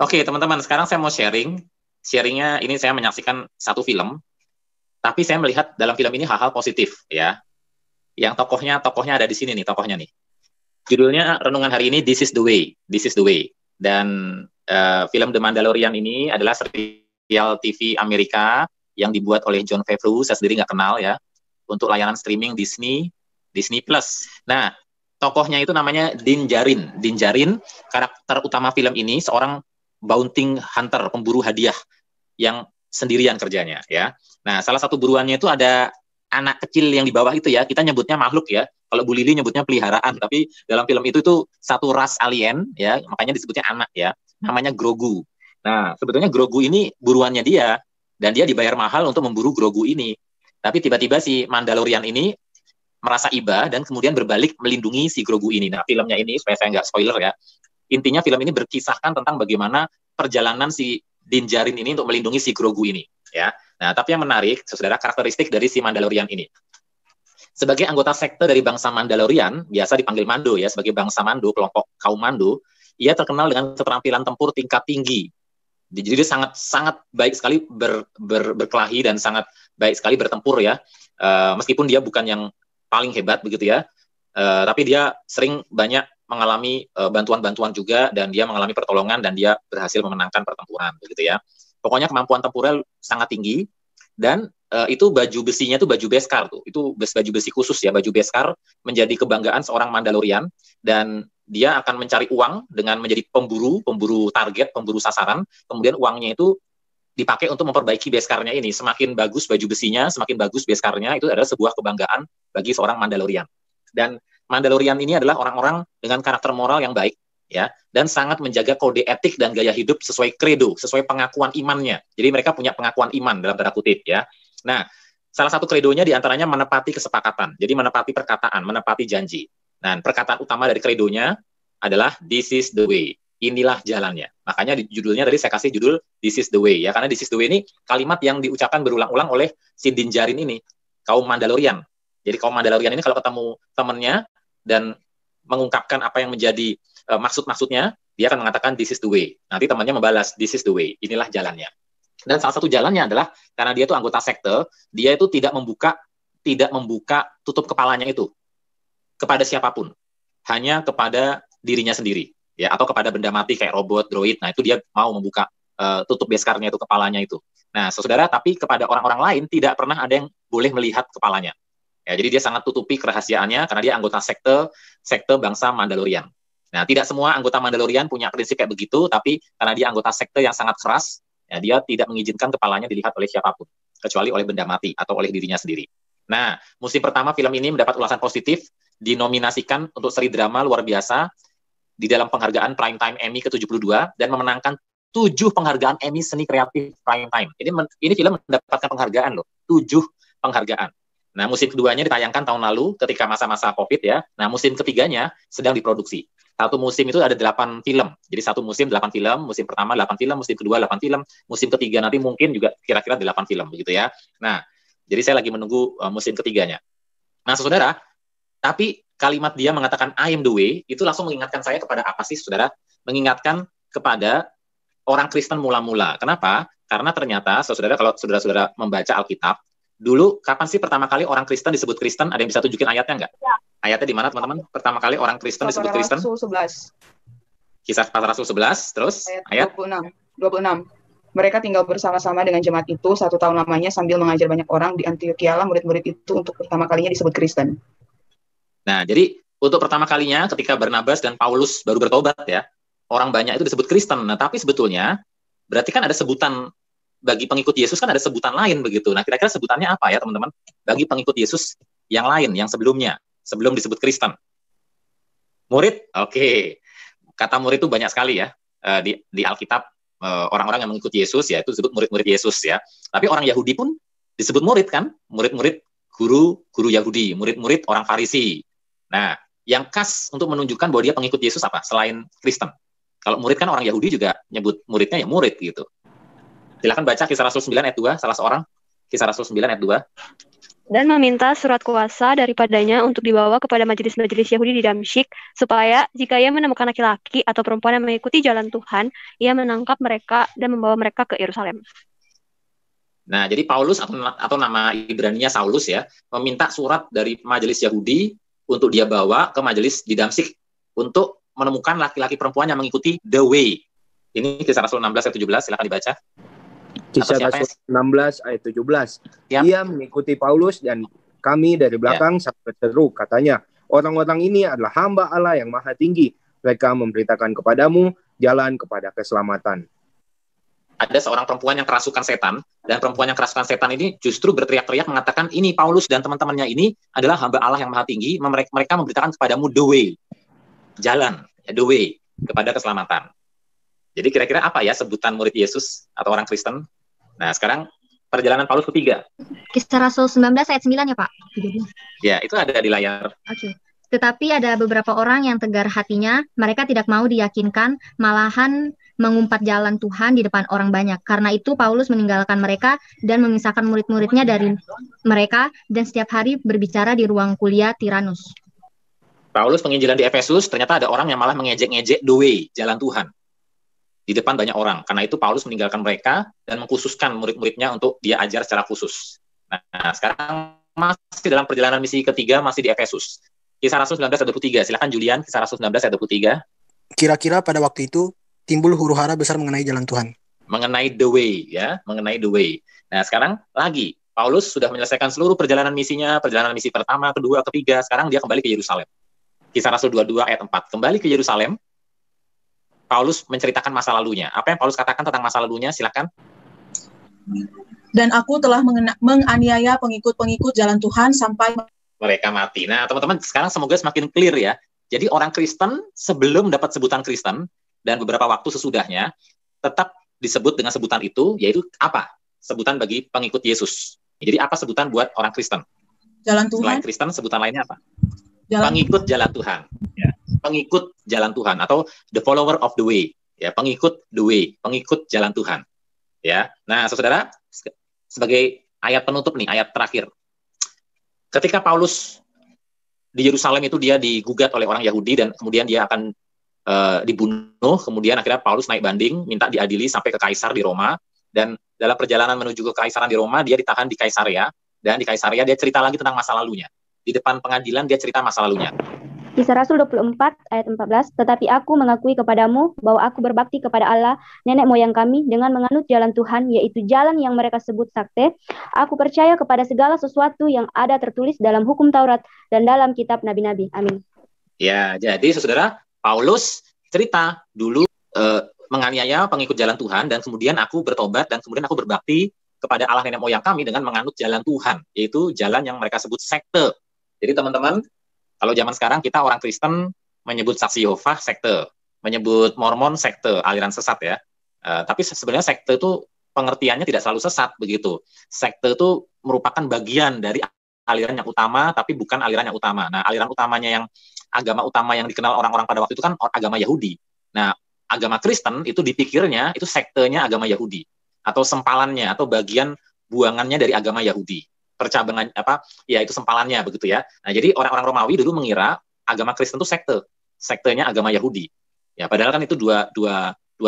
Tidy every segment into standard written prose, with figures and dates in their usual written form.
Oke, teman-teman, sekarang saya mau sharing. Sharingnya ini saya menyaksikan satu film, tapi saya melihat dalam film ini hal-hal positif, ya. Yang tokohnya ada di sini nih, tokohnya nih. Judulnya renungan hari ini This is the Way, This is the Way. Dan film The Mandalorian ini adalah serial TV Amerika yang dibuat oleh Jon Favreau. Saya sendiri nggak kenal ya, untuk layanan streaming Disney Plus. Nah, tokohnya itu namanya Din Djarin. Din Djarin, karakter utama film ini seorang bounty hunter, pemburu hadiah yang sendirian kerjanya ya. Nah, salah satu buruannya itu ada anak kecil yang di bawah itu ya, kita nyebutnya makhluk ya. Kalau Bu Lili nyebutnya peliharaan, tapi dalam film itu satu ras alien ya, makanya disebutnya anak ya. Namanya Grogu. Nah, sebetulnya Grogu ini buruannya dia, dan dia dibayar mahal untuk memburu Grogu ini. Tapi tiba-tiba si Mandalorian ini merasa iba dan kemudian berbalik melindungi si Grogu ini. Nah, filmnya ini, supaya saya nggak spoiler ya, intinya film ini berkisahkan tentang bagaimana perjalanan si Din Djarin ini untuk melindungi si Grogu ini ya. Nah, tapi yang menarik, saudara, karakteristik dari si Mandalorian ini. Sebagai anggota sekte dari bangsa Mandalorian, biasa dipanggil Mando ya, sebagai bangsa Mando, kelompok kaum Mando, ia terkenal dengan keterampilan tempur tingkat tinggi. Jadi dia sangat baik sekali berkelahi dan sangat baik sekali bertempur ya. Meskipun dia bukan yang paling hebat begitu ya, tapi dia sering banyak mengalami bantuan-bantuan juga, dan dia mengalami pertolongan, dan dia berhasil memenangkan pertempuran begitu ya. Pokoknya kemampuan tempurnya sangat tinggi, dan itu baju besinya tuh baju beskar tuh, itu baju besi khusus ya, baju beskar menjadi kebanggaan seorang Mandalorian, dan dia akan mencari uang dengan menjadi pemburu target, pemburu sasaran. Kemudian uangnya itu dipakai untuk memperbaiki beskarnya ini. Semakin bagus baju besinya, semakin bagus beskarnya, itu adalah sebuah kebanggaan bagi seorang Mandalorian. Dan Mandalorian ini adalah orang-orang dengan karakter moral yang baik ya, dan sangat menjaga kode etik dan gaya hidup sesuai kredo, sesuai pengakuan imannya. Jadi mereka punya pengakuan iman dalam tanda kutip ya. Nah, salah satu kredonya diantaranya menepati kesepakatan. Jadi menepati perkataan, menepati janji. Dan perkataan utama dari kredonya adalah This is the way. Inilah jalannya. Makanya di judulnya tadi saya kasih judul This is the way ya, karena This is the way ini kalimat yang diucapkan berulang-ulang oleh si Din Djarin ini, kaum Mandalorian. Jadi kaum Mandalorian ini kalau ketemu temannya dan mengungkapkan apa yang menjadi maksud-maksudnya, dia akan mengatakan This is the way. Nanti temannya membalas This is the way. Inilah jalannya. Dan salah satu jalannya adalah karena dia itu anggota sekte, dia itu tidak membuka tutup kepalanya itu kepada siapapun, hanya kepada dirinya sendiri ya, atau kepada benda mati kayak robot, droid. Nah, itu dia mau membuka tutup beskarnya itu, kepalanya itu. Nah, saudara, tapi kepada orang-orang lain tidak pernah ada yang boleh melihat kepalanya. Ya, jadi dia sangat tutupi kerahasiaannya karena dia anggota sekte bangsa Mandalorian. Nah, tidak semua anggota Mandalorian punya prinsip kayak begitu, tapi karena dia anggota sekte yang sangat keras, ya, dia tidak mengizinkan kepalanya dilihat oleh siapapun, kecuali oleh benda mati atau oleh dirinya sendiri. Nah, musim pertama film ini mendapat ulasan positif, dinominasikan untuk seri drama luar biasa di dalam penghargaan Primetime Emmy ke-72, dan memenangkan 7 penghargaan Emmy seni kreatif Primetime. Ini film mendapatkan penghargaan loh, 7 penghargaan. Nah, musim keduanya ditayangkan tahun lalu ketika masa-masa COVID ya. Nah, musim ketiganya sedang diproduksi. Satu musim itu ada 8 film. Jadi satu musim 8 film, musim pertama 8 film, musim kedua 8 film, musim ketiga nanti mungkin juga kira-kira 8 film begitu ya. Nah, jadi saya lagi menunggu musim ketiganya. Nah, saudara, tapi kalimat dia mengatakan I am the way, itu langsung mengingatkan saya kepada apa sih, saudara? Mengingatkan kepada orang Kristen mula-mula. Kenapa? Karena ternyata, saudara, kalau saudara-saudara membaca Alkitab, dulu kapan sih pertama kali orang Kristen disebut Kristen? Ada yang bisa tunjukin ayatnya nggak? Ya. Ayatnya di mana, teman-teman? Pertama kali orang Kristen disebut Kristen? Rasul 11. Kisah Para Rasul 11, terus ayat 26. Mereka tinggal bersama-sama dengan jemaat itu 1 tahun lamanya sambil mengajar banyak orang. Di Antioquia lah murid-murid itu untuk pertama kalinya disebut Kristen. Nah, jadi untuk pertama kalinya ketika Barnabas dan Paulus baru bertobat ya, orang banyak itu disebut Kristen. Nah, tapi sebetulnya berarti kan ada sebutan bagi pengikut Yesus, kan ada sebutan lain begitu. Nah, kira-kira sebutannya apa ya, teman-teman? Bagi pengikut Yesus yang lain, yang sebelumnya, sebelum disebut Kristen. Murid? Oke. Kata murid itu banyak sekali ya. Di Alkitab, orang-orang yang mengikut Yesus, ya itu disebut murid-murid Yesus ya. Tapi orang Yahudi pun disebut murid kan? Murid-murid guru Yahudi, murid-murid orang Farisi. Nah, yang khas untuk menunjukkan bahwa dia pengikut Yesus apa? Selain Kristen. Kalau murid kan orang Yahudi juga nyebut muridnya ya murid gitu. Silakan baca Kisah Rasul 9 ayat 2, salah seorang. Kisah Rasul 9 ayat 2. dan meminta surat kuasa daripadanya untuk dibawa kepada majelis-majelis Yahudi di Damsyik, supaya jika ia menemukan laki-laki atau perempuan yang mengikuti jalan Tuhan, ia menangkap mereka dan membawa mereka ke Yerusalem. Nah, jadi Paulus atau nama Ibraninya Saulus ya, meminta surat dari majelis Yahudi untuk dia bawa ke majelis di Damsyik untuk menemukan laki-laki perempuan yang mengikuti the way. Ini Kisah Rasul 16 ayat 17, silakan dibaca. Kisah Rasul 16 ayat 17. Siap. Ia mengikuti Paulus dan kami dari belakang sambil berseru, katanya, orang-orang ini adalah hamba Allah yang maha tinggi. Mereka memberitakan kepadamu jalan kepada keselamatan. Ada seorang perempuan yang kerasukan setan, dan perempuan yang kerasukan setan ini justru berteriak-teriak mengatakan, ini Paulus dan teman-temannya ini adalah hamba Allah yang maha tinggi, mereka memberitakan kepadamu the way, jalan, the way, kepada keselamatan. Jadi kira-kira apa ya sebutan murid Yesus atau orang Kristen? Nah, sekarang perjalanan Paulus ketiga. Kisah Rasul 19 ayat 9 ya Pak? 13. Ya, itu ada di layar. Oke. Tetapi ada beberapa orang yang tegar hatinya, mereka tidak mau diyakinkan, malahan mengumpat jalan Tuhan di depan orang banyak. Karena itu Paulus meninggalkan mereka dan memisahkan murid-muridnya dari mereka dan setiap hari berbicara di ruang kuliah Tiranus. Paulus penginjilan di Efesus, ternyata ada orang yang malah mengejek-ngejek the way, jalan Tuhan. Di depan banyak orang. Karena itu Paulus meninggalkan mereka dan mengkhususkan murid-muridnya untuk dia ajar secara khusus. Nah, sekarang masih dalam perjalanan misi ketiga, masih di Efesus. Kisah Rasul 19 ayat 23. Silakan Julian, Kisah Rasul 19 ayat 23. Kira-kira pada waktu itu timbul huru-hara besar mengenai jalan Tuhan. Mengenai the way, ya, mengenai the way. Nah, sekarang lagi Paulus sudah menyelesaikan seluruh perjalanan misinya, perjalanan misi pertama, kedua, ketiga, sekarang dia kembali ke Yerusalem. Kisah Rasul 22 ayat 4. Kembali ke Yerusalem, Paulus menceritakan masa lalunya. Apa yang Paulus katakan tentang masa lalunya? Silakan. Dan aku telah menganiaya pengikut-pengikut jalan Tuhan sampai mereka mati. Nah, teman-teman, sekarang semoga semakin clear ya. Jadi orang Kristen sebelum dapat sebutan Kristen dan beberapa waktu sesudahnya tetap disebut dengan sebutan itu, yaitu apa? Sebutan bagi pengikut Yesus. Jadi apa sebutan buat orang Kristen? Jalan Tuhan. Selain Kristen, sebutan lainnya apa? Pengikut jalan Tuhan. Ya. Pengikut jalan Tuhan atau the follower of the way. Ya, pengikut the way, pengikut jalan Tuhan. Ya. Nah, saudara, sebagai ayat penutup nih, ayat terakhir. Ketika Paulus di Yerusalem itu dia digugat oleh orang Yahudi dan kemudian dia akan dibunuh, kemudian akhirnya Paulus naik banding, minta diadili sampai ke Kaisar di Roma, dan dalam perjalanan menuju ke Kaisaran di Roma, dia ditahan di Kaisarea, dan di Kaisarea dia cerita lagi tentang masa lalunya. Di depan pengadilan dia cerita masa lalunya. Kisah Rasul 24 ayat 14, tetapi aku mengakui kepadamu bahwa aku berbakti kepada Allah, nenek moyang kami, dengan menganut jalan Tuhan, yaitu jalan yang mereka sebut sakte. Aku percaya kepada segala sesuatu yang ada tertulis dalam hukum Taurat dan dalam kitab nabi-nabi. Amin. Ya, jadi saudara, Paulus cerita dulu menganiaya pengikut jalan Tuhan, dan kemudian aku bertobat, dan kemudian aku berbakti kepada Allah nenek moyang kami dengan menganut jalan Tuhan, yaitu jalan yang mereka sebut sekte. Jadi teman-teman, kalau zaman sekarang kita orang Kristen menyebut Saksi Yehova sekte, menyebut Mormon sekte, aliran sesat ya. Tapi sebenarnya sekte itu pengertiannya tidak selalu sesat begitu. Sekte itu merupakan bagian dari aliran yang utama, tapi bukan aliran yang utama. Nah, aliran utamanya yang agama utama yang dikenal orang-orang pada waktu itu kan agama Yahudi. Nah, agama Kristen itu dipikirnya itu sektenya agama Yahudi atau sempalannya atau bagian buangannya dari agama Yahudi. Percabangan apa ya itu sempalannya begitu ya. Nah, jadi orang-orang Romawi dulu mengira agama Kristen itu sektenya agama Yahudi. Ya, padahal kan itu dua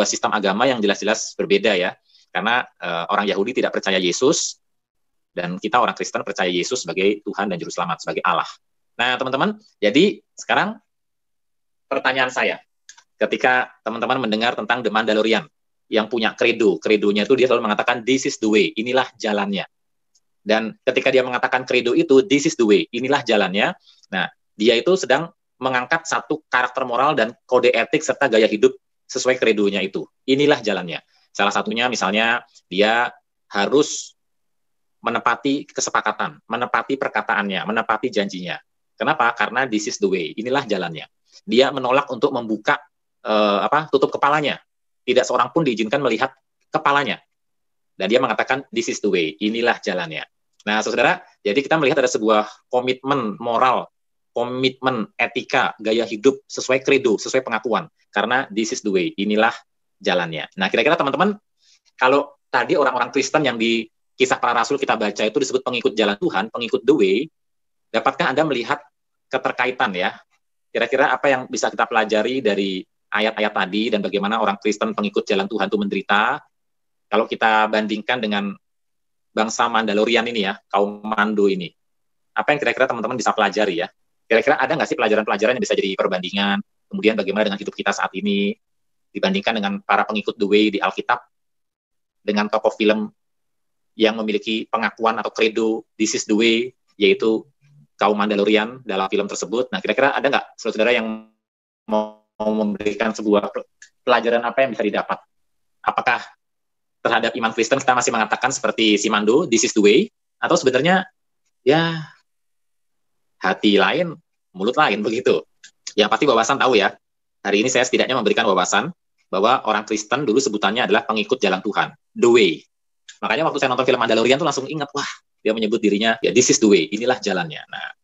sistem agama yang jelas-jelas berbeda ya. Karena orang Yahudi tidak percaya Yesus dan kita orang Kristen percaya Yesus sebagai Tuhan dan juru selamat, sebagai Allah. Nah, teman-teman, jadi sekarang pertanyaan saya, ketika teman-teman mendengar tentang The Mandalorian yang punya kredonya itu dia selalu mengatakan this is the way, inilah jalannya. Dan ketika dia mengatakan kredo itu, this is the way, inilah jalannya, nah, dia itu sedang mengangkat satu karakter moral dan kode etik serta gaya hidup sesuai kredonya itu. Inilah jalannya. Salah satunya misalnya, dia harus menepati kesepakatan, menepati perkataannya, menepati janjinya. Kenapa? Karena this is the way, inilah jalannya. Dia menolak untuk membuka, tutup kepalanya. Tidak seorang pun diizinkan melihat kepalanya. Dan dia mengatakan, this is the way, inilah jalannya. Nah, saudara, jadi kita melihat ada sebuah komitmen moral, komitmen etika, gaya hidup sesuai kredo, sesuai pengakuan. Karena this is the way, inilah jalannya. Nah, kira-kira teman-teman, kalau tadi orang-orang Kristen yang Kisah Para Rasul kita baca itu disebut pengikut jalan Tuhan, pengikut the way, dapatkah Anda melihat keterkaitan ya? Kira-kira apa yang bisa kita pelajari dari ayat-ayat tadi dan bagaimana orang Kristen pengikut jalan Tuhan itu menderita? Kalau kita bandingkan dengan bangsa Mandalorian ini ya, kaum Mando ini. Apa yang kira-kira teman-teman bisa pelajari ya? Kira-kira ada nggak sih pelajaran-pelajaran yang bisa jadi perbandingan? Kemudian bagaimana dengan hidup kita saat ini dibandingkan dengan para pengikut the way di Alkitab dengan tokoh film yang memiliki pengakuan atau credo this is the way, yaitu kaum Mandalorian dalam film tersebut. Nah, kira-kira ada nggak saudara yang mau memberikan sebuah pelajaran apa yang bisa didapat? Apakah terhadap iman Kristen kita masih mengatakan seperti si Mando, this is the way, atau sebenarnya ya hati lain, mulut lain begitu? Yang pasti wawasan tahu ya. Hari ini saya setidaknya memberikan wawasan bahwa orang Kristen dulu sebutannya adalah pengikut jalan Tuhan, the way. Makanya waktu saya nonton film Mandalorian tuh langsung ingat, wah, dia menyebut dirinya, ya this is the way, inilah jalannya. Nah,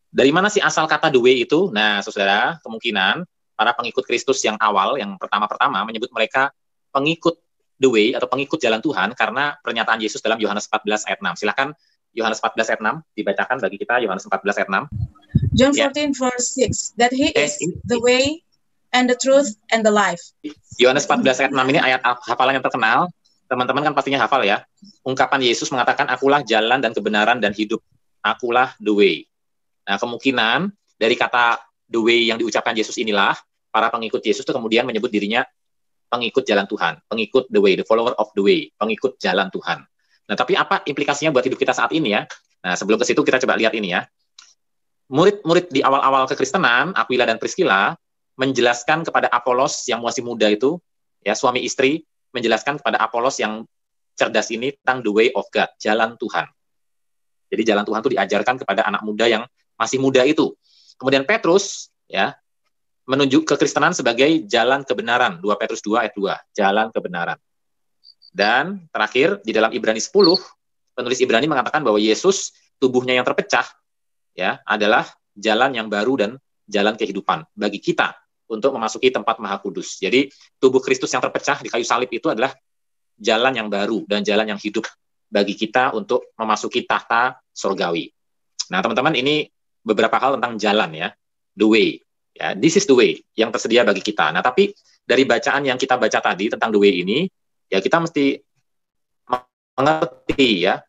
dari mana sih asal kata the way itu? Nah, saudara, kemungkinan para pengikut Kristus yang awal, yang pertama-pertama menyebut mereka pengikut the way atau pengikut jalan Tuhan karena pernyataan Yesus dalam Yohanes 14 ayat 6. Silakan Yohanes 14 ayat 6 dibacakan bagi kita, Yohanes 14 ayat 6. John Ya. 14 verse 6, that he is the way and the truth and the life. Yohanes 14 ayat 6 ini ayat hafalan yang terkenal. Teman-teman kan pastinya hafal ya. Ungkapan Yesus mengatakan, akulah jalan dan kebenaran dan hidup. Akulah the way. Nah, kemungkinan dari kata the way yang diucapkan Yesus inilah, para pengikut Yesus itu kemudian menyebut dirinya pengikut jalan Tuhan. Pengikut the way, the follower of the way. Pengikut jalan Tuhan. Nah, tapi apa implikasinya buat hidup kita saat ini ya? Nah, sebelum ke situ kita coba lihat ini ya. Murid-murid di awal-awal kekristenan, Aquila dan Priscilla, menjelaskan kepada Apolos yang masih muda itu, ya suami istri, menjelaskan kepada Apolos yang cerdas ini tentang the way of God, jalan Tuhan. Jadi jalan Tuhan itu diajarkan kepada anak muda yang masih muda itu. Kemudian Petrus ya menunjuk kekristenan sebagai jalan kebenaran, 2 Petrus 2 ayat 2, jalan kebenaran. Dan terakhir di dalam Ibrani 10, penulis Ibrani mengatakan bahwa Yesus tubuhnya yang terpecah ya adalah jalan yang baru dan jalan kehidupan bagi kita untuk memasuki tempat Maha Kudus. Jadi tubuh Kristus yang terpecah di kayu salib itu adalah jalan yang baru dan jalan yang hidup bagi kita untuk memasuki tahta surgawi. Nah, teman-teman, ini beberapa hal tentang jalan ya, the way. Ya, this is the way yang tersedia bagi kita. Nah, tapi dari bacaan yang kita baca tadi tentang the way ini, ya kita mesti mengerti ya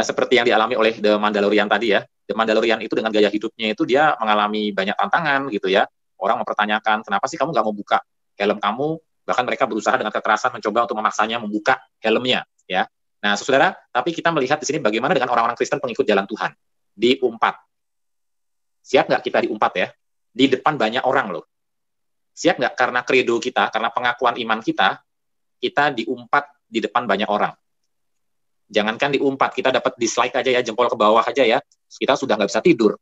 seperti yang dialami oleh The Mandalorian tadi ya. The Mandalorian itu dengan gaya hidupnya itu dia mengalami banyak tantangan gitu ya. Orang mempertanyakan, kenapa sih kamu nggak mau buka helm kamu? Bahkan mereka berusaha dengan kekerasan mencoba untuk memaksanya membuka helmnya, ya. Nah, saudara, tapi kita melihat di sini bagaimana dengan orang-orang Kristen pengikut jalan Tuhan. Diumpat. Siap nggak kita diumpat ya? Di depan banyak orang loh. Siap nggak karena kredo kita, karena pengakuan iman kita diumpat di depan banyak orang. Jangankan diumpat, kita dapat dislike aja ya, jempol ke bawah aja ya. Kita sudah nggak bisa tidur.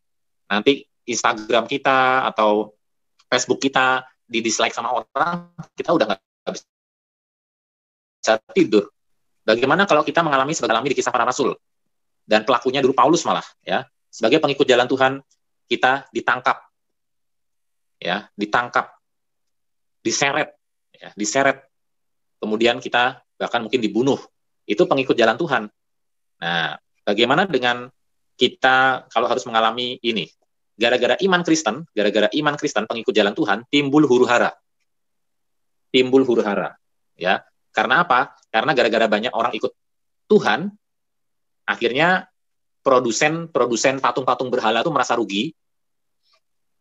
Nanti Instagram kita atau Facebook kita di-dislike sama orang, kita udah nggak bisa tidur. Bagaimana kalau kita mengalami di Kisah Para Rasul? Dan pelakunya dulu Paulus malah, ya. Sebagai pengikut jalan Tuhan, kita ditangkap. Ya, ditangkap. Diseret. Kemudian kita bahkan mungkin dibunuh. Itu pengikut jalan Tuhan. Nah, bagaimana dengan kita kalau harus mengalami ini? Gara-gara iman Kristen, pengikut jalan Tuhan, timbul huru-hara. Ya. Karena apa? Karena gara-gara banyak orang ikut Tuhan, akhirnya produsen patung-patung berhala itu merasa rugi.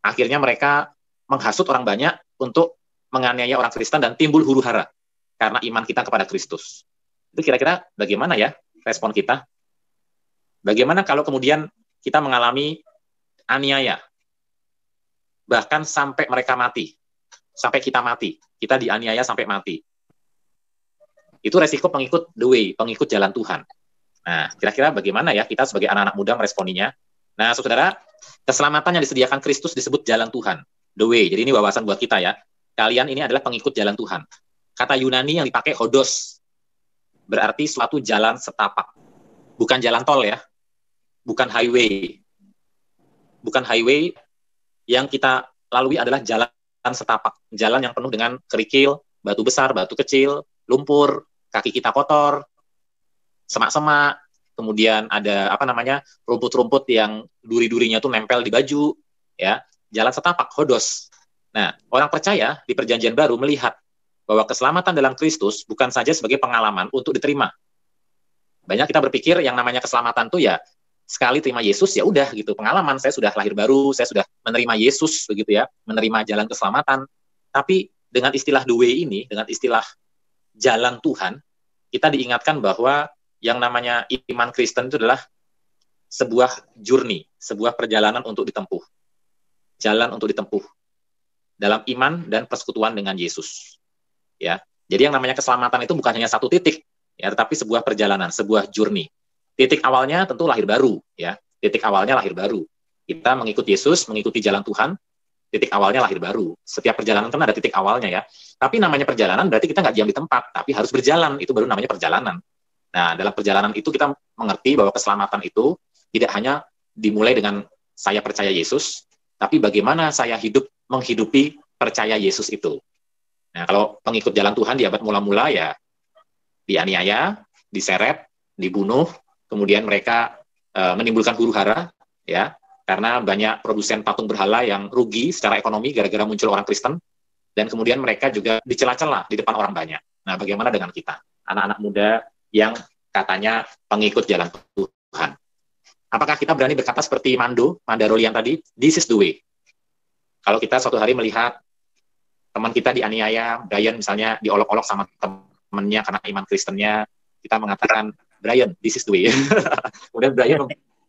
Akhirnya mereka menghasut orang banyak untuk menganiaya orang Kristen dan timbul huru-hara karena iman kita kepada Kristus. Itu kira-kira bagaimana ya respon kita? Bagaimana kalau kemudian kita mengalami aniaya, bahkan sampai mereka mati, sampai kita mati, kita dianiaya sampai mati. Itu resiko pengikut the way, pengikut jalan Tuhan. Nah, kira-kira bagaimana ya kita sebagai anak-anak muda meresponinya? Nah, saudara, keselamatan yang disediakan Kristus disebut jalan Tuhan, the way. Jadi ini wawasan buat kita ya. Kalian ini adalah pengikut jalan Tuhan. Kata Yunani yang dipakai hodos, berarti suatu jalan setapak. Bukan jalan tol ya, bukan highway. Bukan highway, yang kita lalui adalah jalan setapak. Jalan yang penuh dengan kerikil, batu besar, batu kecil, lumpur, kaki kita kotor. semak-semak, kemudian ada rumput-rumput yang duri-durinya tuh nempel di baju, ya, jalan setapak, hodos. Nah, orang percaya di Perjanjian Baru melihat bahwa keselamatan dalam Kristus bukan saja sebagai pengalaman untuk diterima. Banyak kita berpikir yang namanya keselamatan tuh ya sekali terima Yesus ya udah gitu, pengalaman saya sudah lahir baru, saya sudah menerima Yesus begitu ya, menerima jalan keselamatan. Tapi dengan istilah the way ini, dengan istilah jalan Tuhan, kita diingatkan bahwa yang namanya iman Kristen itu adalah sebuah journey, sebuah perjalanan untuk ditempuh. Jalan untuk ditempuh dalam iman dan persekutuan dengan Yesus. Ya. Jadi yang namanya keselamatan itu bukan hanya satu titik, ya, tetapi sebuah perjalanan, sebuah journey. Titik awalnya tentu lahir baru, ya. Titik awalnya lahir baru. Kita mengikuti Yesus, mengikuti jalan Tuhan, titik awalnya lahir baru. Setiap perjalanan kan ada titik awalnya ya. Tapi namanya perjalanan berarti kita nggak diam di tempat, tapi harus berjalan. Itu baru namanya perjalanan. Nah, dalam perjalanan itu kita mengerti bahwa keselamatan itu tidak hanya dimulai dengan saya percaya Yesus, tapi bagaimana saya menghidupi percaya Yesus itu. Nah, kalau pengikut jalan Tuhan di abad mula-mula ya dianiaya, diseret, dibunuh, kemudian mereka menimbulkan huru-hara, ya, karena banyak produsen patung berhala yang rugi secara ekonomi gara-gara muncul orang Kristen, dan kemudian mereka juga dicela-cela di depan orang banyak. Nah, bagaimana dengan kita, anak-anak muda yang katanya pengikut jalan Tuhan? Apakah kita berani berkata seperti Mandaroli yang tadi, this is the way? Kalau kita suatu hari melihat teman kita dianiaya, Brian misalnya diolok-olok sama temannya karena iman Kristennya, kita mengatakan, Brian, this is the way. Kemudian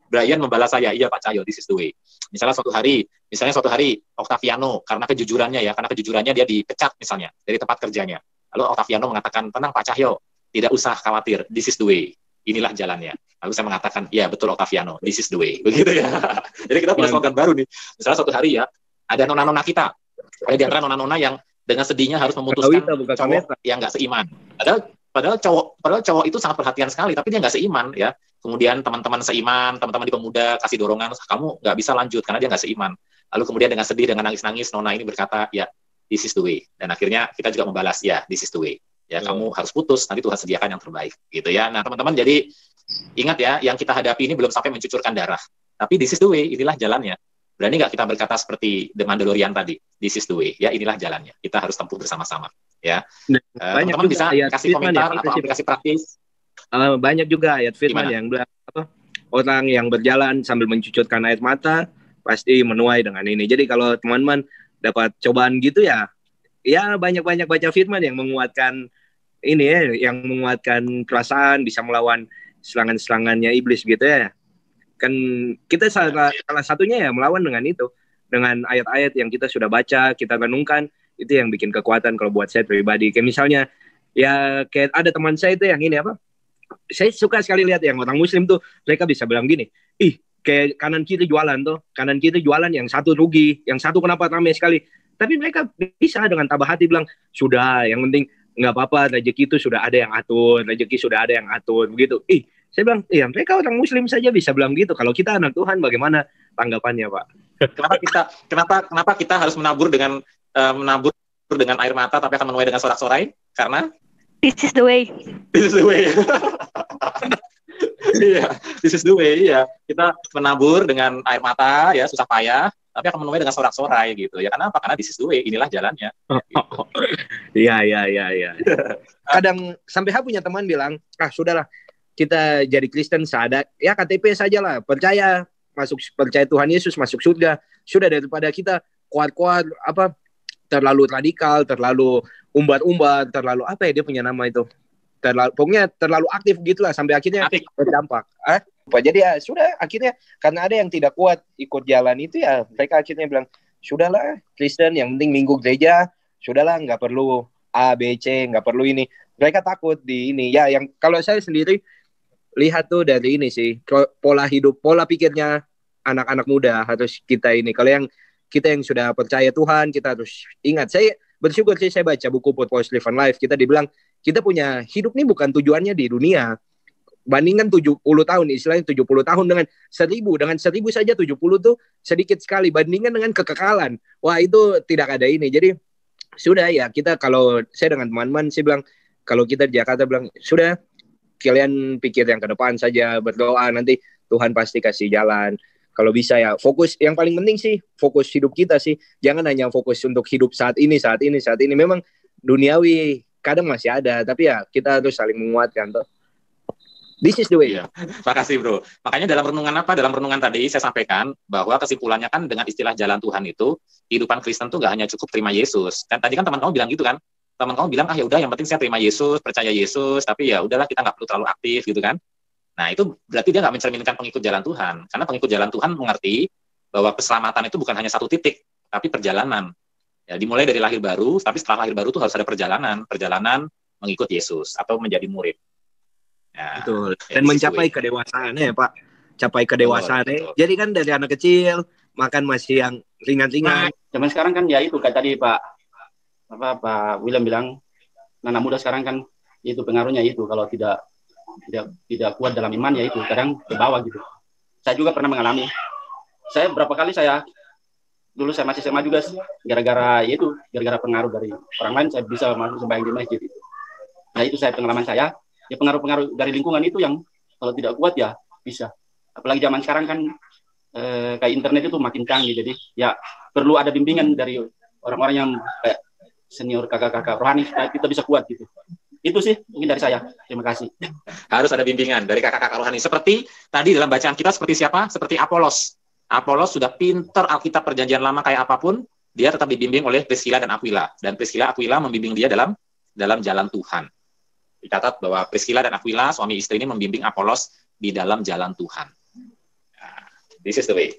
Brian membalas saya, iya Pak Cahyo, this is the way. Misalnya suatu hari Octaviano, karena kejujurannya dia dipecat misalnya dari tempat kerjanya. Lalu Octaviano mengatakan, tenang Pak Cahyo, tidak usah khawatir, this is the way. Inilah jalannya. Lalu saya mengatakan, ya betul Octaviano, this is the way. Begitu ya. Jadi kita punya slogan baru nih. Misalnya suatu hari ya, ada nona-nona kita. Ada di antara nona-nona yang dengan sedihnya harus memutuskan cowok yang nggak seiman. Padahal cowok itu sangat perhatian sekali, tapi dia nggak seiman ya. Kemudian teman-teman seiman, teman-teman di pemuda kasih dorongan, kamu nggak bisa lanjut karena dia nggak seiman. Lalu kemudian dengan sedih, dengan nangis-nangis, nona ini berkata, ya this is the way. Dan akhirnya kita juga membalas, ya this is the way. Ya kamu harus putus, nanti Tuhan sediakan yang terbaik. Gitu ya. Nah teman-teman, jadi ingat ya, yang kita hadapi ini belum sampai mencucurkan darah. Tapi this is the way, inilah jalannya. Berani nggak kita berkata seperti The Mandalorian tadi, this is the way, ya inilah jalannya. Kita harus tempuh bersama-sama. Ya, teman-teman bisa kasih komentar atau aplikasi praktis. Banyak juga ayat firman yang bilang orang yang berjalan sambil mencucurkan air mata pasti menuai dengan ini. Jadi kalau teman-teman dapat cobaan gitu ya banyak-banyak baca firman yang menguatkan ini ya, yang menguatkan perasaan, bisa melawan serangan-serangannya iblis gitu ya. Kan kita salah satunya ya melawan dengan itu, dengan ayat-ayat yang kita sudah baca, kita renungkan. Itu yang bikin kekuatan kalau buat saya pribadi. Kayak misalnya, ya kayak ada teman saya itu yang ini saya suka sekali lihat yang orang muslim tuh, mereka bisa bilang gini, kayak kanan kiri jualan, yang satu rugi, yang satu kenapa ramai sekali. Tapi mereka bisa dengan tabah hati bilang, sudah, yang penting nggak apa-apa, rezeki itu sudah ada yang atur, begitu. Saya bilang, mereka orang muslim saja bisa bilang gitu. Kalau kita anak Tuhan, bagaimana tanggapannya, Pak? Kenapa kita harus menabur dengan air mata tapi akan menuai dengan sorak-sorai? Karena this is the way. Iya, this is the way. Iya, kita menabur dengan air mata ya, susah payah, tapi akan menuai dengan sorak-sorai gitu. Ya kenapa? Karena this is the way, inilah jalannya. Iya. Kadang sampai punya teman bilang, sudahlah, kita jadi Kristen seadanya, ya KTP sajalah, percaya Tuhan Yesus masuk surga, sudah, daripada kita kuat-kuat terlalu radikal, terlalu umbar-umbar, terlalu dia punya nama itu, pokoknya terlalu aktif gitulah sampai akhirnya berdampak. Jadi ya sudah, akhirnya karena ada yang tidak kuat ikut jalan itu ya, mereka akhirnya bilang, sudahlah Kristen, yang penting minggu gereja, sudahlah, nggak perlu A, B, C, nggak perlu ini. Mereka takut di ini ya. Yang kalau saya sendiri lihat tuh dari ini sih, pola pikirnya anak-anak muda harus kita ini. Kalau kita yang sudah percaya Tuhan, kita harus ingat. Saya bersyukur sih, saya baca buku Purpose Live and Life. Kita dibilang, kita punya hidup ini bukan tujuannya di dunia. Bandingkan 70 tahun, istilahnya 70 tahun dengan 1000. Dengan 1000 saja 70 tuh sedikit sekali. Bandingkan dengan kekekalan. Wah, itu tidak ada ini. Jadi, sudah ya, kita kalau saya dengan teman-teman, saya bilang, kalau kita di Jakarta bilang, sudah, kalian pikir yang ke depan saja, berdoa, nanti Tuhan pasti kasih jalan. Kalau bisa ya fokus, yang paling penting sih fokus hidup kita sih. Jangan hanya fokus untuk hidup saat ini. Memang duniawi kadang masih ada, tapi ya kita harus saling menguatkan toh. This is the way. Iya. Makasih bro. Makanya dalam renungan tadi saya sampaikan bahwa kesimpulannya kan dengan istilah jalan Tuhan itu, kehidupan Kristen tuh gak hanya cukup terima Yesus. Dan tadi kan teman kamu bilang gitu kan, teman kamu bilang ya udah yang penting saya terima Yesus, percaya Yesus, tapi ya udahlah kita nggak perlu terlalu aktif gitu kan. Nah itu berarti dia nggak mencerminkan pengikut jalan Tuhan, karena pengikut jalan Tuhan mengerti bahwa keselamatan itu bukan hanya satu titik, tapi perjalanan. Ya, dimulai dari lahir baru, tapi setelah lahir baru itu harus ada perjalanan mengikut Yesus atau menjadi murid. Ya, betul. Dan mencapai kedewasaannya ya Pak, capai kedewasaannya. Betul. Jadi kan dari anak kecil makan masih yang ringan-ringan. Zaman sekarang kan ya itu kayak tadi Pak William bilang, anak muda sekarang kan itu pengaruhnya itu kalau tidak kuat dalam iman ya itu kadang ke bawah gitu. Saya juga pernah mengalami. Saya berapa kali dulu saya masih SMA juga gara-gara pengaruh dari orang lain saya bisa masuk sembahyang di masjid itu. Nah itu pengalaman saya. Ya pengaruh dari lingkungan itu yang kalau tidak kuat ya bisa. Apalagi zaman sekarang kan kayak internet itu makin canggih, jadi ya perlu ada bimbingan dari orang-orang yang kayak senior kakak-kakak rohani supaya kita bisa kuat gitu. Itu sih mungkin dari saya. Terima kasih. Harus ada bimbingan dari kakak-kakak rohani. Seperti tadi dalam bacaan kita seperti siapa? Seperti Apolos. Apolos sudah pinter Alkitab perjanjian lama kayak apapun, dia tetap dibimbing oleh Priscilla dan Aquila. Dan Priscilla Aquila membimbing dia dalam jalan Tuhan. Dicatat bahwa Priscilla dan Aquila, suami istri ini membimbing Apolos di dalam jalan Tuhan. This is the way.